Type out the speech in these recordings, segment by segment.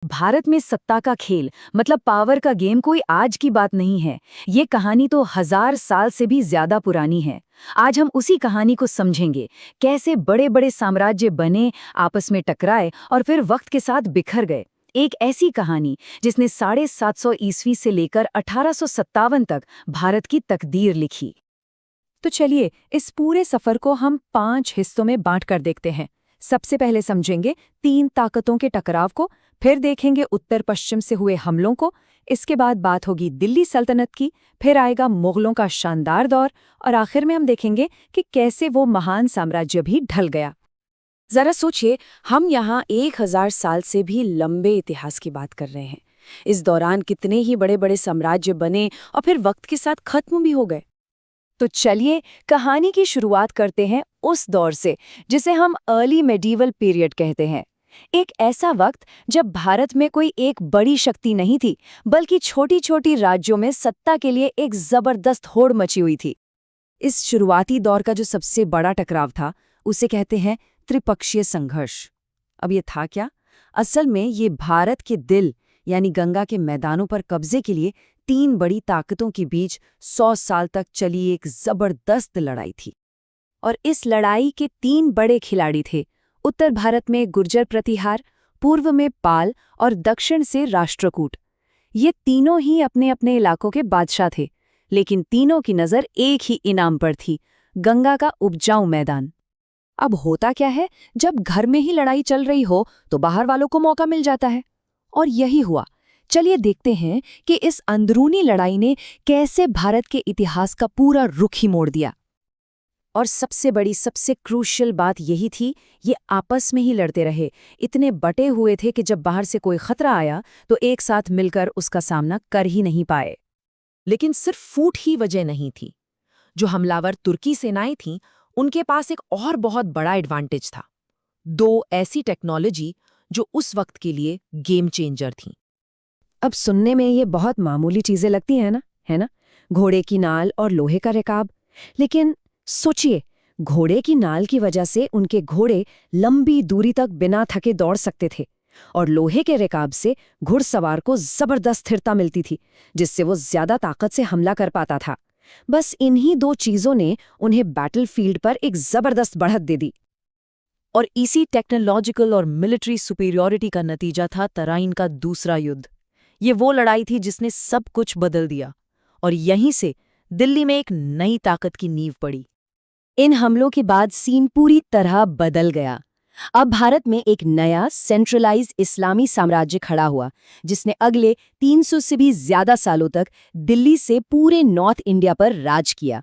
भारत में सत्ता का खेल मतलब पावर का गेम कोई आज की बात नहीं है। ये कहानी तो 1000 साल से भी ज्यादा पुरानी है। आज हम उसी कहानी को समझेंगे, कैसे बड़े बड़े साम्राज्य बने, आपस में टकराए और फिर वक्त के साथ बिखर गए। एक ऐसी कहानी जिसने 750 ईस्वी से लेकर 1857 तक भारत की तकदीर लिखी। तो चलिए इस पूरे सफर को हम 5 हिस्सों में बांटकर देखते हैं। सबसे पहले समझेंगे 3 ताकतों के टकराव को, फिर देखेंगे उत्तर पश्चिम से हुए हमलों को, इसके बाद बात होगी दिल्ली सल्तनत की, फिर आएगा मुगलों का शानदार दौर और आखिर में हम देखेंगे कि कैसे वो महान साम्राज्य भी ढल गया। जरा सोचिए, हम यहाँ 1000 साल से भी लंबे इतिहास की बात कर रहे हैं। इस दौरान कितने ही बड़े बड़े साम्राज्य बने और फिर वक्त के साथ खत्म भी हो गए। तो चलिए कहानी की शुरुआत करते हैं उस दौर से जिसे हम अर्ली मेडिवल पीरियड कहते हैं। एक ऐसा वक्त जब भारत में कोई एक बड़ी शक्ति नहीं थी, बल्कि छोटी छोटी राज्यों में सत्ता के लिए एक जबरदस्त होड़ मची हुई थी। इस शुरुआती दौर का जो सबसे बड़ा टकराव था उसे कहते हैं त्रिपक्षीय संघर्ष। अब ये था क्या? असल में ये भारत के दिल यानी गंगा के मैदानों पर कब्जे के लिए 3 बड़ी ताकतों के बीच 100 साल तक चली एक जबरदस्त लड़ाई थी। और इस लड़ाई के 3 बड़े खिलाड़ी थे। उत्तर भारत में गुर्जर प्रतिहार, पूर्व में पाल और दक्षिण से राष्ट्रकूट। ये तीनों ही अपने अपने इलाकों के बादशाह थे, लेकिन तीनों की नज़र एक ही इनाम पर थी, गंगा का उपजाऊ मैदान। अब होता क्या है, जब घर में ही लड़ाई चल रही हो तो बाहर वालों को मौका मिल जाता है, और यही हुआ। चलिए देखते हैं कि इस अंदरूनी लड़ाई ने कैसे भारत के इतिहास का पूरा रुख ही मोड़ दिया। और सबसे बड़ी, सबसे क्रूशियल बात यही थी, ये आपस में ही लड़ते रहे। इतने बटे हुए थे कि जब बाहर से कोई खतरा आया तो एक साथ मिलकर उसका सामना कर ही नहीं पाए। लेकिन सिर्फ फूट ही वजह नहीं थी। जो हमलावर तुर्की सेनाएं थीं, उनके पास एक और बहुत बड़ा एडवांटेज था। 2 ऐसी टेक्नोलॉजी जो उस वक्त के लिए गेम चेंजर थीं। अब सुनने में ये बहुत मामूली चीजें लगती हैं ना, है ना? घोड़े की नाल और लोहे का रकाब। लेकिन सोचिए, घोड़े की नाल की वजह से उनके घोड़े लंबी दूरी तक बिना थके दौड़ सकते थे, और लोहे के रकाब से घुड़सवार को जबरदस्त स्थिरता मिलती थी, जिससे वो ज्यादा ताकत से हमला कर पाता था। बस इन्हीं 2 चीजों ने उन्हें बैटलफील्ड पर एक जबरदस्त बढ़त दे दी। और इसी टेक्नोलॉजिकल और मिलिट्री सुपीरियॉरिटी का नतीजा था तराइन का दूसरा युद्ध। ये वो लड़ाई थी जिसने सब कुछ बदल दिया, और यहीं से दिल्ली में एक नई ताकत की नींव पड़ी। इन हमलों के बाद सीन पूरी तरह बदल गया। अब भारत में एक नया सेंट्रलाइज्ड इस्लामी साम्राज्य खड़ा हुआ, जिसने अगले 300 से भी ज्यादा सालों तक दिल्ली से पूरे नॉर्थ इंडिया पर राज किया।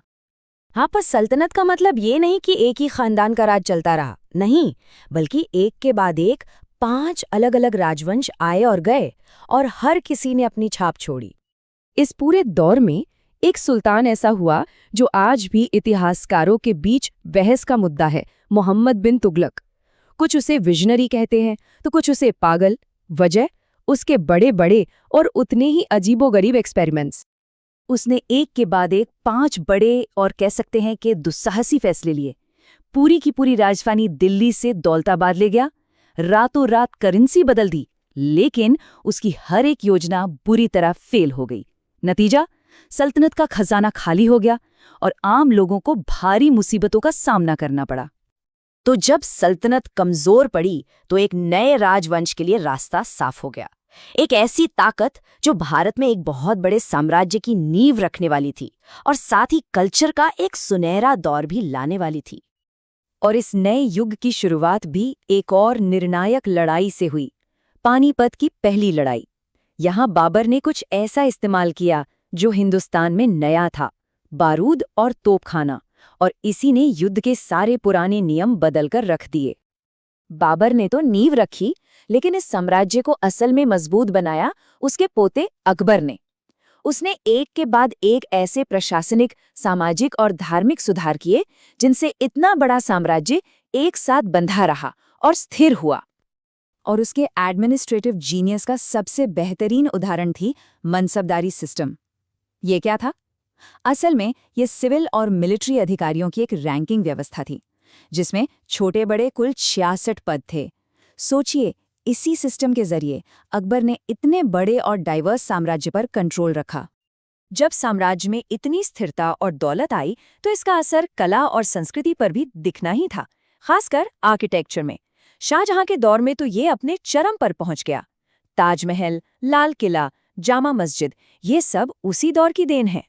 हाँ, पर सल्तनत का मतलब ये नहीं कि एक ही खानदान का राज चलता रहा, नहीं, बल्कि एक के बाद एक 5 अलग अलग राजवंश आए और गए, और हर किसी ने अपनी छाप छोड़ी। इस पूरे दौर में एक सुल्तान ऐसा हुआ जो आज भी इतिहासकारों के बीच बहस का मुद्दा है, मोहम्मद बिन तुगलक। कुछ उसे विजनरी कहते हैं तो कुछ उसे पागल। वजह उसके बड़े बड़े और उतने ही अजीबोगरीब एक्सपेरिमेंट्स। उसने एक के बाद एक 5 बड़े और कह सकते हैं कि दुस्साहसी फैसले लिए। पूरी की पूरी राजधानी दिल्ली से दौलताबाद ले गया, रातों रात करेंसी बदल दी, लेकिन उसकी हर एक योजना बुरी तरह फेल हो गई। नतीजा, सल्तनत का खजाना खाली हो गया और आम लोगों को भारी मुसीबतों का सामना करना पड़ा। तो जब सल्तनत कमजोर पड़ी तो एक नए राजवंश के लिए रास्ता साफ हो गया। एक ऐसी ताकत जो भारत में एक बहुत बड़े साम्राज्य की नींव रखने वाली थी और साथ ही कल्चर का एक सुनहरा दौर भी लाने वाली थी। और इस नए युग की शुरुआत भी एक और निर्णायक लड़ाई से हुई, पानीपत की पहली लड़ाई। यहाँ बाबर ने कुछ ऐसा इस्तेमाल किया जो हिंदुस्तान में नया था, बारूद और तोपखाना, और इसी ने युद्ध के सारे पुराने नियम बदलकर रख दिए। बाबर ने तो नींव रखी, लेकिन इस साम्राज्य को असल में मजबूत बनाया उसके पोते अकबर ने। उसने एक के बाद एक ऐसे प्रशासनिक, सामाजिक और धार्मिक सुधार किए जिनसे इतना बड़ा साम्राज्य एक साथ बंधा रहा और स्थिर हुआ। और उसके एडमिनिस्ट्रेटिव जीनियस का सबसे बेहतरीन उदाहरण थी मनसबदारी सिस्टम। ये क्या था? असल में ये सिविल और मिलिट्री अधिकारियों की एक रैंकिंग व्यवस्था थी, जिसमें छोटे बड़े कुल 66 पद थे। सोचिए, इसी सिस्टम के जरिए अकबर ने इतने बड़े और डाइवर्स साम्राज्य पर कंट्रोल रखा। जब साम्राज्य में इतनी स्थिरता और दौलत आई तो इसका असर कला और संस्कृति पर भी दिखना ही था, खासकर आर्किटेक्चर में। शाहजहां के दौर में तो ये अपने चरम पर पहुंच गया। ताजमहल, लाल किला, जामा मस्जिद, ये सब उसी दौर की देन है।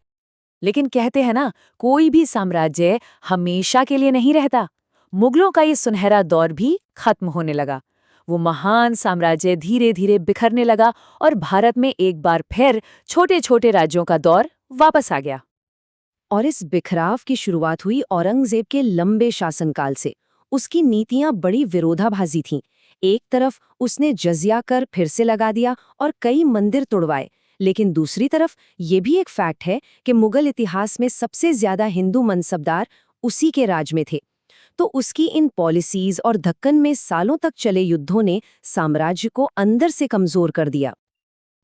लेकिन कहते हैं ना, कोई भी साम्राज्य हमेशा के लिए नहीं रहता। मुगलों का ये सुनहरा दौर भी खत्म होने लगा। वो महान साम्राज्य धीरे धीरे बिखरने लगा और भारत में एक बार फिर छोटे छोटे राज्यों का दौर वापस आ गया। और इस बिखराव की शुरुआत हुई औरंगजेब के लंबे शासनकाल से। उसकी नीतियां बड़ी विरोधाभासी थीं। एक तरफ उसने जजिया कर फिर से लगा दिया और कई मंदिर तोड़वाए, लेकिन दूसरी तरफ ये भी एक फैक्ट है कि मुगल इतिहास में सबसे ज्यादा हिंदू मनसबदार उसी के राज में थे। तो उसकी इन पॉलिसीज और दक्कन में सालों तक चले युद्धों ने साम्राज्य को अंदर से कमजोर कर दिया।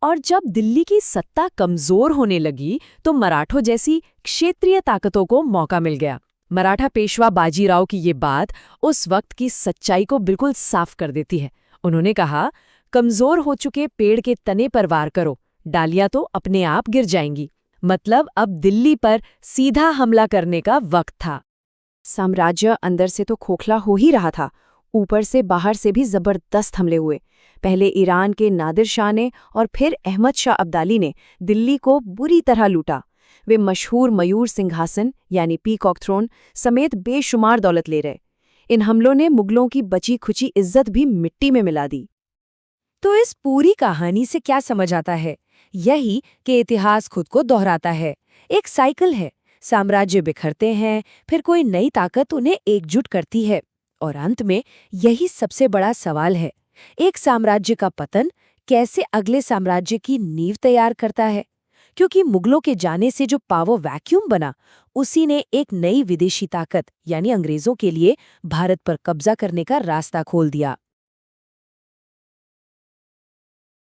और जब दिल्ली की सत्ता कमजोर होने लगी तो मराठों जैसी क्षेत्रीय ताकतों को मौका मिल गया। मराठा पेशवा बाजीराव की ये बात उस वक्त की सच्चाई को बिल्कुल साफ कर देती है। उन्होंने कहा, कमजोर हो चुके पेड़ के तने पर वार करो, डालियां तो अपने आप गिर जाएंगी। मतलब अब दिल्ली पर सीधा हमला करने का वक्त था। साम्राज्य अंदर से तो खोखला हो ही रहा था, ऊपर से बाहर से भी जबरदस्त हमले हुए। पहले ईरान के नादिर शाह ने और फिर अहमद शाह अब्दाली ने दिल्ली को बुरी तरह लूटा। वे मशहूर मयूर सिंहासन यानी पीकॉक थ्रोन समेत बेशुमार दौलत ले रहे। इन हमलों ने मुगलों की बची खुची इज्जत भी मिट्टी में मिला दी। तो इस पूरी कहानी से क्या समझ आता है? यही कि इतिहास खुद को दोहराता है। एक साइकिल है। साम्राज्य बिखरते हैं, फिर कोई नई ताकत उन्हें एकजुट करती है, और अंत में यही सबसे बड़ा सवाल है, एक साम्राज्य का पतन कैसे अगले साम्राज्य की नींव तैयार करता है? क्योंकि मुगलों के जाने से जो पावर वैक्यूम बना, उसी ने एक नई विदेशी ताकत यानी अंग्रेजों के लिए भारत पर कब्जा करने का रास्ता खोल दिया।